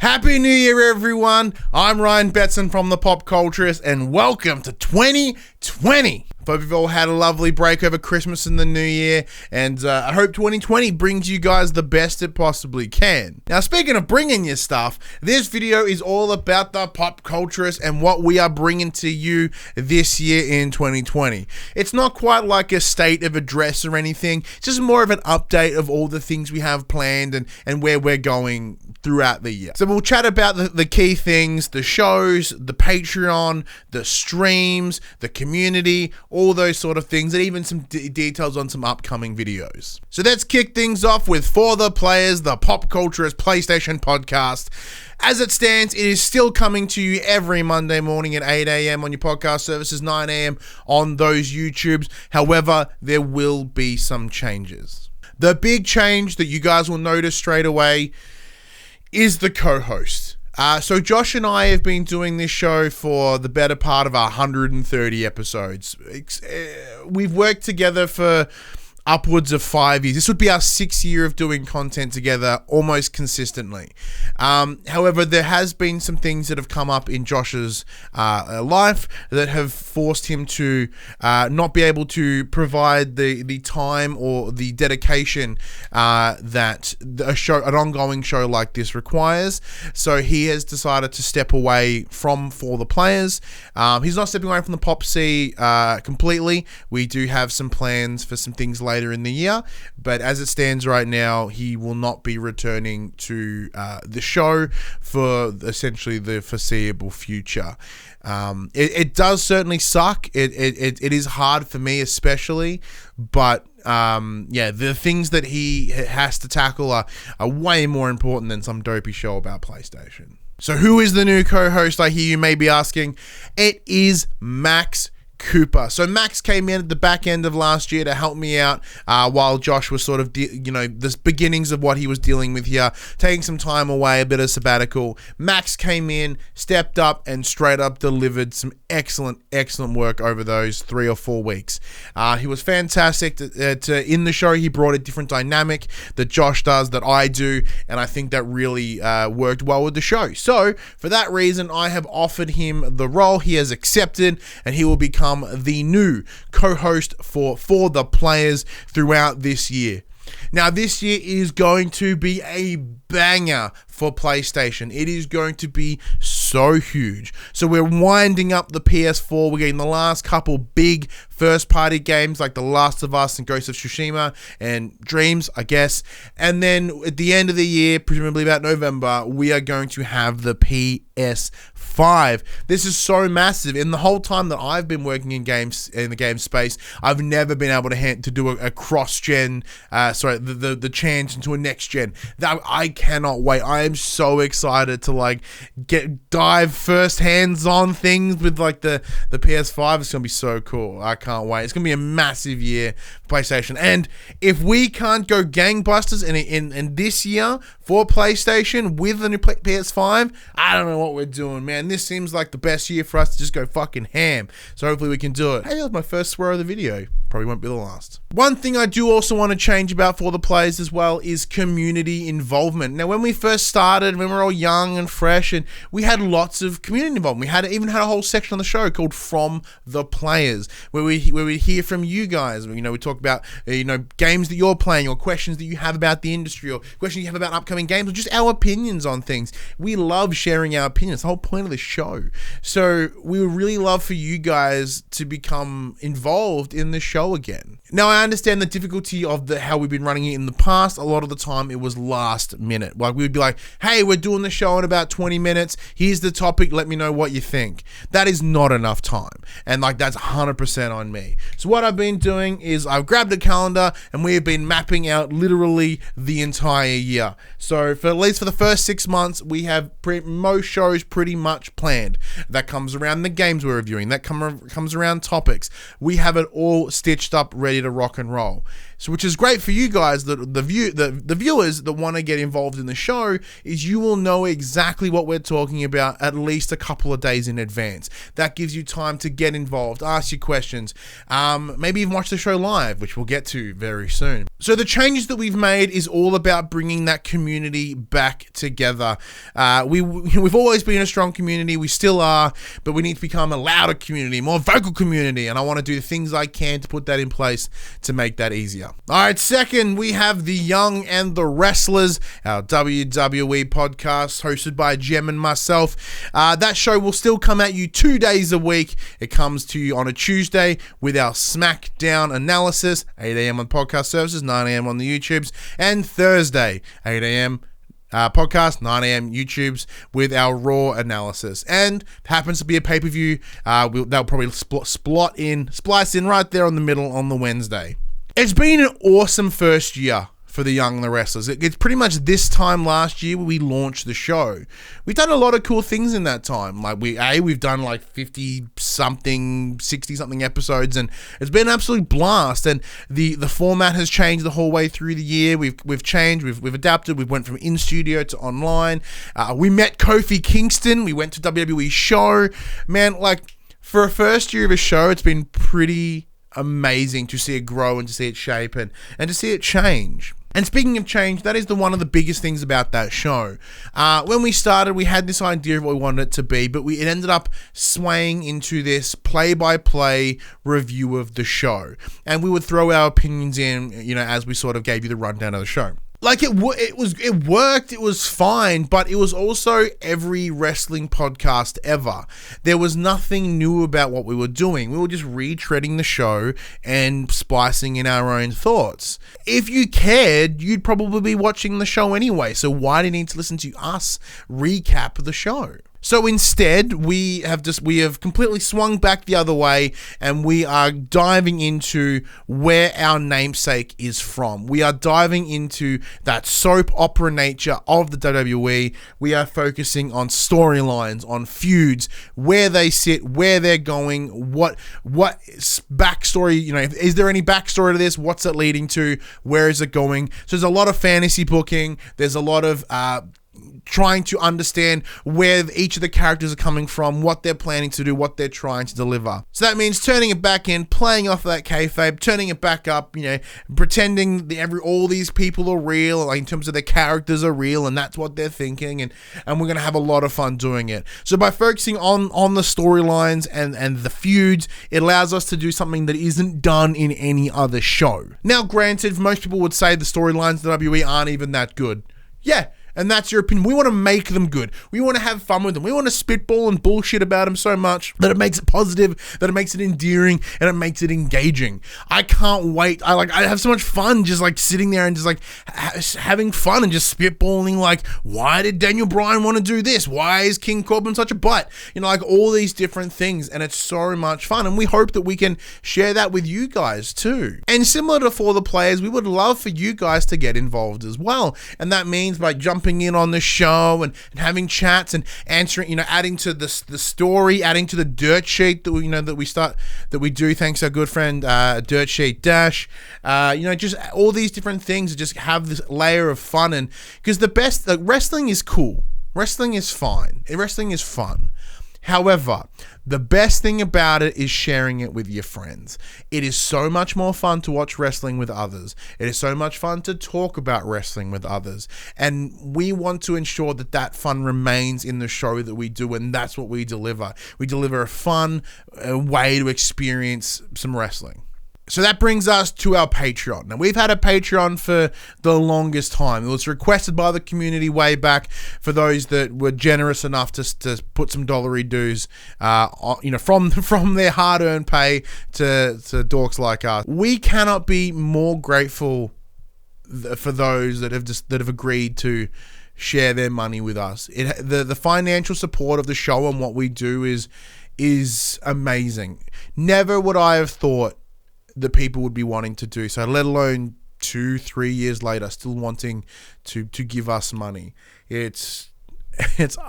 Happy New Year, everyone. I'm Ryan Betson from the PopCulturists, and welcome to 2020. Hope you've all had a lovely break over Christmas and the New Year, and I hope 2020 brings you guys the best it possibly can. Now, speaking of bringing you stuff, this video is all about the PopCulturists and what we are bringing to you this year in 2020. It's not quite like a state of address or anything, it's just more of an update of all the things we have planned and where we're going throughout the year. So we'll chat about the key things, the shows, the Patreon, the streams, the community, all those sort of things, and even some details on some upcoming videos. So let's kick things off with For the Players, the PopCulturists PlayStation podcast. As it stands, it is still coming to you every Monday morning at 8 a.m. on your podcast services, 9 a.m. on those YouTubes. However, there will be some changes. The big change that you guys will notice straight away is the co-host. So Josh and I have been doing this show for the better part of 130 episodes. We've worked together for upwards of 5 years. This would be our 6th year of doing content together almost consistently. However, there has been some things that have come up in Josh's life that have forced him to not be able to provide the time or the dedication that an ongoing show like this requires. So he has decided to step away from For the Players. He's not stepping away from the PopC completely. We do have some plans for some things later in the year, but as it stands right now, he will not be returning to the show for essentially the foreseeable future. It does certainly suck. It is hard for me especially, but the things that he has to tackle are way more important than some dopey show about PlayStation. So who is the new co-host, I hear you may be asking? It is Max Cooper. So Max came in at the back end of last year to help me out while Josh was sort of, the beginnings of what he was dealing with here, taking some time away, a bit of sabbatical. Max came in, stepped up, and straight up delivered some excellent work over those 3 or 4 weeks. He was fantastic. In the show, he brought a different dynamic that Josh does, that I do, and I think that really worked well with the show. So for that reason, I have offered him the role. He has accepted, and he will become the new co-host for the Players throughout this year. Now, this year is going to be a banger for PlayStation. It is going to be so huge. So we're winding up the PS4. We're getting the last couple big first-party games like The Last of Us and Ghost of Tsushima and Dreams, I guess. And then at the end of the year, presumably about November, we are going to have the PS5. This is so massive. In the whole time that I've been working in the game space, I've never been able to do a cross-gen, the change into a next-gen. That I cannot wait. I am so excited to dive first hands on things with the PS5. It's gonna be so cool. I can't wait. It's gonna be a massive year for PlayStation. And if we can't go gangbusters in this year for PlayStation with the new PS5, I don't know what we're doing, man. This seems like the best year for us to just go fucking ham. So hopefully we can do it. Hey, that was my first swear of the video. Probably won't be the last. One thing I do also want to change about For the Players as well is community involvement. Now, when we first started, when we were all young and fresh, and we had lots of community involvement. We even had a whole section on the show called From the Players, where we hear from you guys. We talk about games that you're playing, or questions that you have about the industry, or questions you have about upcoming games, or just our opinions on things. We love sharing our opinions. The whole point of the show. So we would really love for you guys to become involved in the show again. Now, I understand the difficulty of how we've been running it in the past. A lot of the time it was last minute. Like, we would be like, hey, we're doing the show in about 20 minutes. Here's the topic. Let me know what you think. That is not enough time. And that's 100% on me. So what I've been doing is I've grabbed a calendar and we have been mapping out literally the entire year. So at least for the first 6 months, we have most shows pretty much planned. That comes around the games we're reviewing. That comes around topics. We have it all stitched up, ready to rock and roll. So, which is great for you guys, the viewers that want to get involved in the show, is you will know exactly what we're talking about at least a couple of days in advance. That gives you time to get involved, ask your questions, maybe even watch the show live, which we'll get to very soon. So the changes that we've made is all about bringing that community community back together. We've always been a strong community. We still are, but we need to become a louder community, more vocal community, and I want to do the things I can to put that in place to make that easier. All right, second, we have The Young and the Wrestlers, our WWE podcast hosted by Jem and myself. That show will still come at you 2 days a week. It comes to you on a Tuesday with our SmackDown analysis, 8 a.m. on podcast services, 9 a.m. on the YouTubes, and Thursday, 8 a.m. Podcast, 9 a.m. YouTubes with our Raw analysis. And happens to be a pay-per-view, they'll probably splice in right there on the middle on the Wednesday. It's been an awesome first year for The Young and the Wrestlers. It's pretty much this time last year when we launched the show. We've done a lot of cool things in that time. Like we've done like 50-something, 60-something episodes, and it's been an absolute blast. And the format has changed the whole way through the year. We've changed, we've adapted, we went from in studio to online. We met Kofi Kingston, we went to WWE show. Man, like for a first year of a show, it's been pretty amazing to see it grow and to see it shape and to see it change. And speaking of change, that is one of the biggest things about that show. When we started, we had this idea of what we wanted it to be, but it ended up swaying into this play-by-play review of the show. And we would throw our opinions in, as we sort of gave you the rundown of the show. Like it worked, it was fine, but it was also every wrestling podcast ever. There was nothing new about what we were doing. We were just retreading the show and splicing in our own thoughts. If you cared, you'd probably be watching the show anyway, so why do you need to listen to us recap the show? So instead, we have completely swung back the other way, and we are diving into where our namesake is from. We are diving into that soap opera nature of the WWE. We are focusing on storylines, on feuds, where they sit, where they're going, what backstory, is there any backstory to this? What's it leading to? Where is it going? So there's a lot of fantasy booking. There's a lot of trying to understand where each of the characters are coming from, what they're planning to do, what they're trying to deliver. So that means turning it back in, playing off of that kayfabe, turning it back up, pretending all these people are real, like in terms of their characters are real, and that's what they're thinking, and we're going to have a lot of fun doing it. So by focusing on the storylines and the feuds, it allows us to do something that isn't done in any other show. Now, granted, most people would say the storylines of the WWE aren't even that good. Yeah. And that's your opinion. We want to make them good. We want to have fun with them. We want to spitball and bullshit about them so much that it makes it positive, that it makes it endearing, and it makes it engaging. I can't wait. I have so much fun just like sitting there and just like having fun and just spitballing like, why did Daniel Bryan want to do this? Why is King Corbin such a butt? Like all these different things, and it's so much fun. And we hope that we can share that with you guys too. And similar to For the Players, we would love for you guys to get involved as well. And that means by jumping in on the show and having chats and answering, adding to the story, adding to the dirt sheet that we do thanks to our good friend Dirt Sheet Dash, just all these different things to just have this layer of fun. And because wrestling is cool, wrestling is fine, wrestling is fun. However, the best thing about it is sharing it with your friends. It is so much more fun to watch wrestling with others. It is so much fun to talk about wrestling with others. And we want to ensure that fun remains in the show that we do, and that's what we deliver. We deliver a fun way to experience some wrestling. So that brings us to our Patreon. Now, we've had a Patreon for the longest time. It was requested by the community way back for those that were generous enough to put some dollary dues, from their hard-earned pay to dorks like us. We cannot be more grateful for those that have agreed to share their money with us. The financial support of the show and what we do is amazing. Never would I have thought that people would be wanting to do so, let alone 2-3 years later still wanting to give us money. It's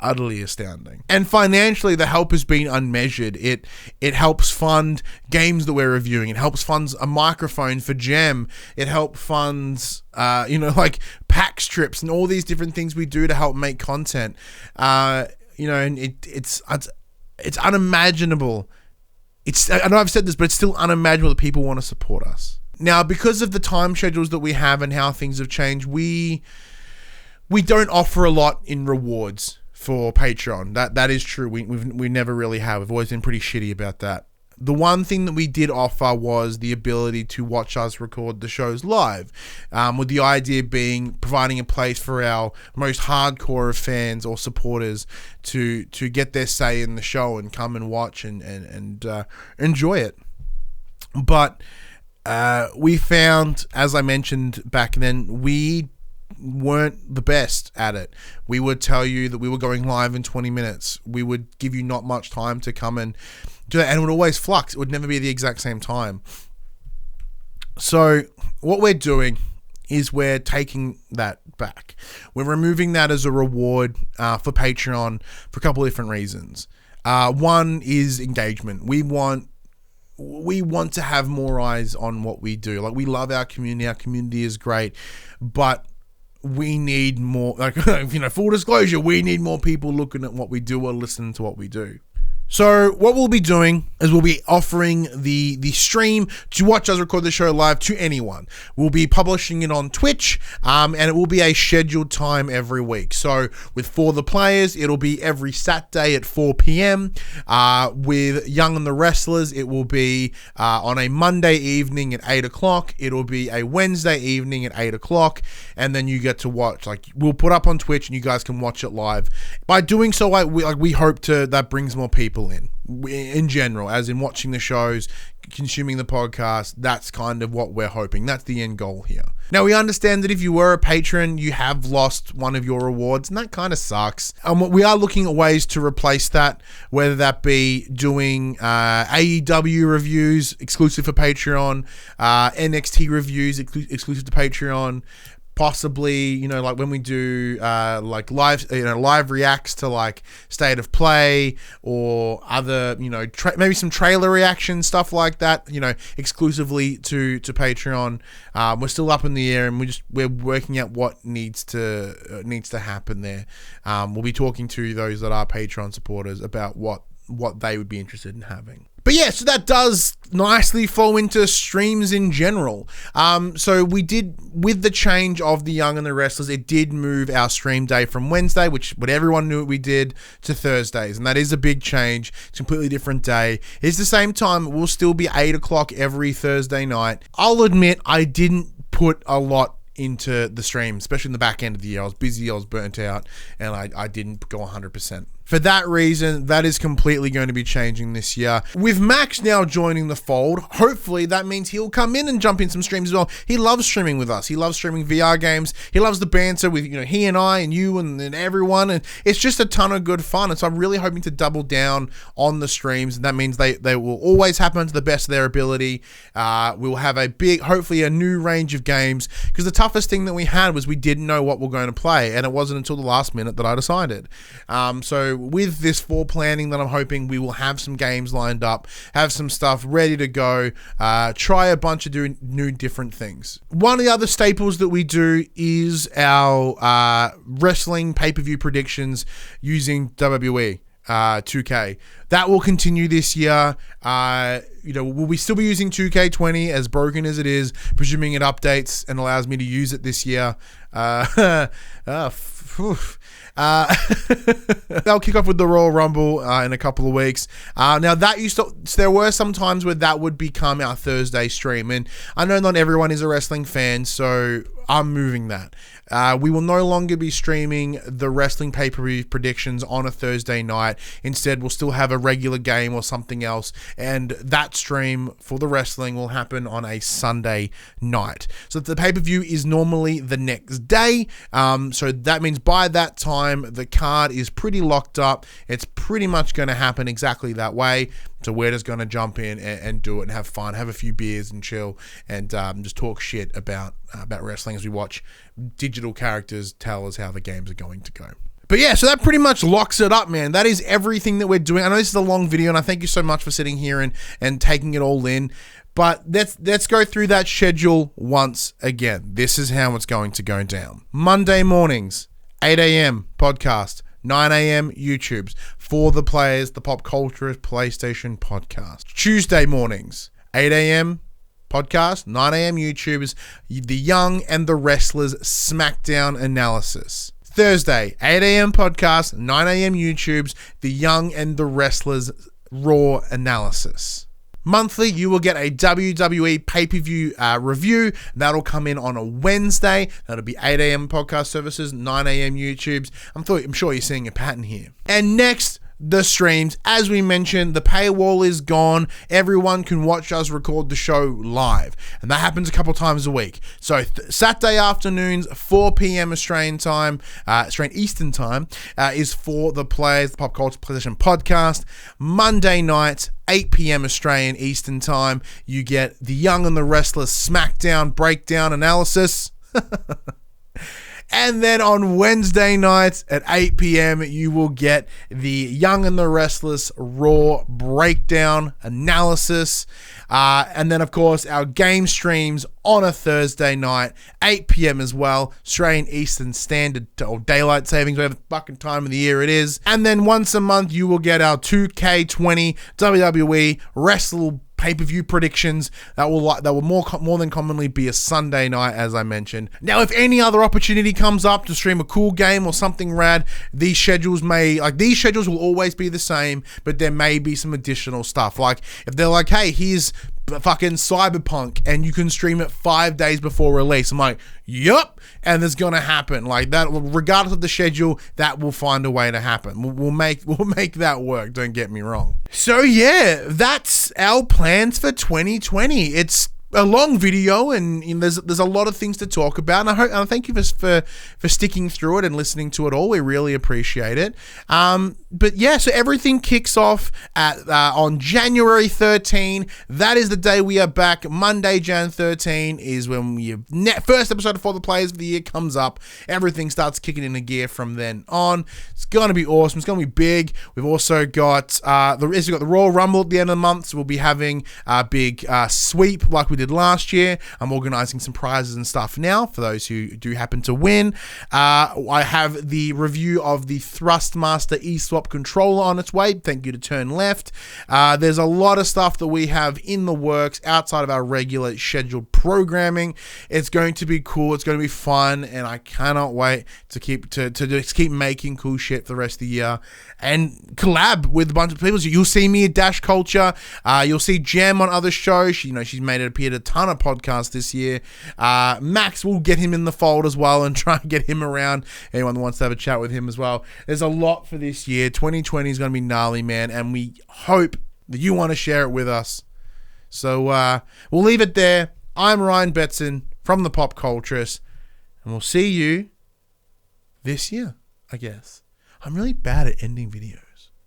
utterly astounding. And financially, the help has been unmeasured. It helps fund games that we're reviewing. It helps fund a microphone for Jem. It helps funds like PAX trips and all these different things we do to help make content. And it's unimaginable. I know I've said this, but it's still unimaginable that people want to support us. Now, because of the time schedules that we have and how things have changed, we We don't offer a lot in rewards for Patreon. That is true. We never really have. We've always been pretty shitty about that. The one thing that we did offer was the ability to watch us record the shows live, with the idea being providing a place for our most hardcore of fans or supporters to get their say in the show and come and watch and enjoy it. But we found, as I mentioned back then, we weren't the best at it. We would tell you that we were going live in 20 minutes. We would give you not much time to come and do that, and it would always flux. It would never be the exact same time. So what we're doing is we're taking that back. We're removing that as a reward for Patreon for a couple of different reasons. One is engagement. We want to have more eyes on what we do. Like, we love our community. Our community is great, but we need more, like, full disclosure, we need more people looking at what we do or listening to what we do. So what we'll be doing is we'll be offering the stream to watch us record the show live to anyone. We'll be publishing it on Twitch, and it will be a scheduled time every week. So with For the Players, it'll be every Saturday at 4 p.m. With Young and the Wrestlers, it will be on a Monday evening at 8 o'clock. It'll be a Wednesday evening at 8 o'clock. And then you get to watch. Like, we'll put up on Twitch and you guys can watch it live. By doing so, we hope that brings more people in general, as in watching the shows, consuming the podcast. That's kind of what we're hoping. That's the end goal here. Now, we understand that if you were a patron, you have lost one of your rewards, and that kind of sucks. We are looking at ways to replace that, whether that be doing AEW reviews exclusive for Patreon, NXT reviews exclusive to Patreon, possibly, like when we do like live reacts to like State of Play or other, maybe some trailer reactions, stuff like that, exclusively to Patreon. We're still up in the air, and we're working out what needs to happen there. We'll be talking to those that are Patreon supporters about what they would be interested in having. But yeah, so that does nicely fall into streams in general. So we did, with the change of the Young and the Wrestlers, it did move our stream day from Wednesday, which everyone knew what we did, to Thursdays. And that is a big change. It's a completely different day. It's the same time. It will still be 8 o'clock every Thursday night. I'll admit I didn't put a lot into the stream, especially in the back end of the year. I was busy, I was burnt out, and I didn't go 100%. For that reason, that is completely going to be changing this year. With Max now joining the fold, hopefully that means he'll come in and jump in some streams as well. He loves streaming with us. He loves streaming VR games. He loves the banter with, he and I and you and everyone. And it's just a ton of good fun. And so I'm really hoping to double down on the streams. And that means they will always happen to the best of their ability. We'll have hopefully a new range of games. Because the toughest thing that we had was we didn't know what we're going to play. And it wasn't until the last minute that I decided. So with this planning that I'm hoping we will have some games lined up, have some stuff ready to go, try a bunch of new different things. One of the other staples that we do is our wrestling pay-per-view predictions using WWE 2K. That will continue this year. Will we still be using 2K20, as broken as it is, presuming it updates and allows me to use it this year. They'll kick off with the Royal Rumble in a couple of weeks. Now there were some times where that would become our Thursday stream, and I know not everyone is a wrestling fan, so I'm moving that. We will no longer be streaming the wrestling pay-per-view predictions on a Thursday night. Instead, we'll still have a regular game or something else, and that stream for the wrestling will happen on a Sunday night. So the pay-per-view is normally the next day. So that means by that time, the card is pretty locked up. It's pretty much going to happen exactly that way. So we're just going to jump in and do it and have fun, have a few beers and chill, and just talk shit about wrestling as we watch digital characters tell us how the games are going to go. But yeah, so that pretty much locks it up, man. That is everything that we're doing. I know this is a long video, and I thank you so much for sitting here and taking it all in. But let's go through that schedule once again. This is how it's going to go down. Monday mornings, 8 a.m. podcast. 9 a.m. YouTubes. For the Players, the PopCulturists PlayStation podcast. Tuesday mornings, 8 a.m. podcast, 9 a.m. YouTubers, the Young and the Wrestlers SmackDown analysis. Thursday, 8 a.m. podcast, 9 a.m. YouTubes, The Young and the Restless Raw analysis. Monthly, you will get a WWE pay-per-view review. That'll come in on a Wednesday. That'll be 8 a.m. podcast services, 9 a.m. YouTubes. I'm sure you're seeing a pattern here. And next, the streams. As we mentioned, the paywall is gone. Everyone can watch us record the show live, and that happens a couple times a week. So Saturday afternoons, 4 p.m. Australian Eastern time, is for the players, the Pop Culture Position podcast. Monday nights, 8 p.m. Australian Eastern time, you get the Young and the Restless SmackDown breakdown analysis. And then on Wednesday nights at 8 p.m., you will get the Young and the Restless Raw breakdown analysis. And then, of course, our game streams on a Thursday night, 8 p.m. as well, Australian Eastern Standard or Daylight Savings, whatever fucking time of the year it is. And then once a month, you will get our 2K20 WWE Wrestle pay-per-view predictions that will more than commonly be a Sunday night, as I mentioned. Now, if any other opportunity comes up to stream a cool game or something rad, these schedules will always be the same, but there may be some additional stuff. Like if they're like, hey, here's fucking Cyberpunk and you can stream it 5 days before release, I'm like, yup, and it's gonna happen. Like that, regardless of the schedule, that will find a way to happen. We'll make that work, don't get me wrong. So yeah, that's our plans for 2020. It's a long video, and there's a lot of things to talk about, and I thank you for sticking through it and listening to it all. We really appreciate it. But yeah, so everything kicks off on January 13. That is the day we are back. Monday, Jan 13 is when first episode of For the Players of the Year comes up. Everything starts kicking into gear from then on. It's going to be awesome. It's going to be big. We've also got the Royal Rumble at the end of the month, so we'll be having a big sweep like we did last year. I'm organizing some prizes and stuff now for those who do happen to win. I have the review of the Thrustmaster eSwap controller on its way. Thank you to Turn Left. There's a lot of stuff that we have in the works outside of our regular scheduled programming. It's going to be cool. It's going to be fun, and I cannot wait to just keep making cool shit for the rest of the year and collab with a bunch of people. So you'll see me at Dash Culture. You'll see Gem on other shows. She's made it appear a ton of podcasts this year. Max, will get him in the fold as well and try and get him around. Anyone that wants to have a chat with him as well. There's a lot for this year. 2020 is going to be gnarly, man, and we hope that you want to share it with us. So we'll leave it there. I'm Ryan Betson from the PopCulturists, and we'll see you this year, I guess. I'm really bad at ending videos.